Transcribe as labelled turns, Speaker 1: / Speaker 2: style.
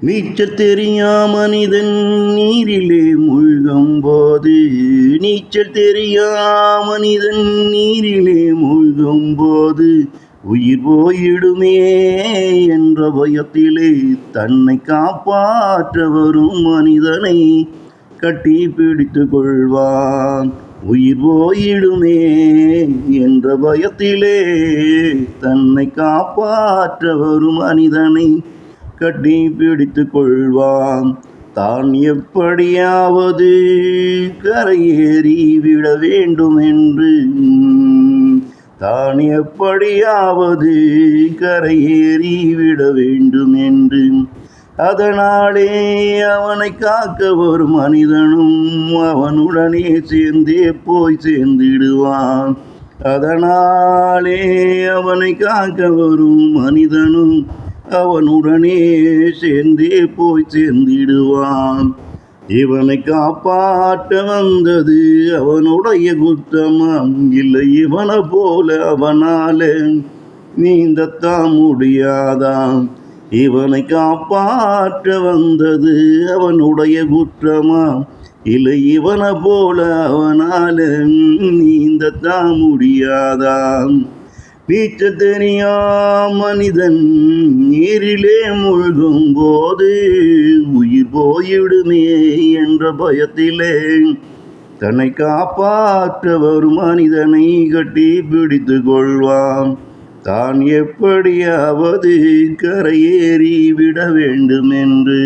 Speaker 1: நீச்சல் தெரியா மனிதன் நீரிலே மூழ்கும் போது, நீச்சல் தெரியா மனிதன் நீரிலே மூழ்கும் போது, உயிர் போயிடுமே என்ற பயத்திலே தன்னை காப்பாற்ற வரும் மனிதனை கட்டி பிடித்து கொள்வான். உயிர் போயிடுமே என்ற பயத்திலே தன்னை காப்பாற்ற வரும் மனிதனை கட்டி பிடித்து கொள்வான். தான் எப்படியாவது கரையேறி விட வேண்டும் என்று, தான் எப்படியாவது கரையேறி விட வேண்டும் என்று, அதனாலே அவனை காக்க ஒரு மனிதனும் அவனுடனே சேர்ந்தே போய் சேர்ந்திடுவான். அதனாலே அவனை காக்க வரும் மனிதனும் அவனுடனே சேர்ந்தே போய் சேர்ந்திடுவான். இவனை காப்பாற்ற வந்தது அவனுடைய குத்தமாம், இல்லை இவனை போல அவனால நீந்தத்தான் முடியாதாம். இவனை காப்பாற்ற வந்தது அவனுடைய குற்றமாம், இல்லை இவனை போல அவனால நீந்தத்தான் முடியாதாம். நீச்சல் தெரியா மனிதன் நீரிலே மூழ்கும் போது, உயிர் போயிடுமே என்ற பயத்திலே தன்னை காப்பாற்ற வரும் மனிதனை கட்டி பிடித்து கொள்வான். தான் எப்படியாவது கரையேறி விட வேண்டும் என்று.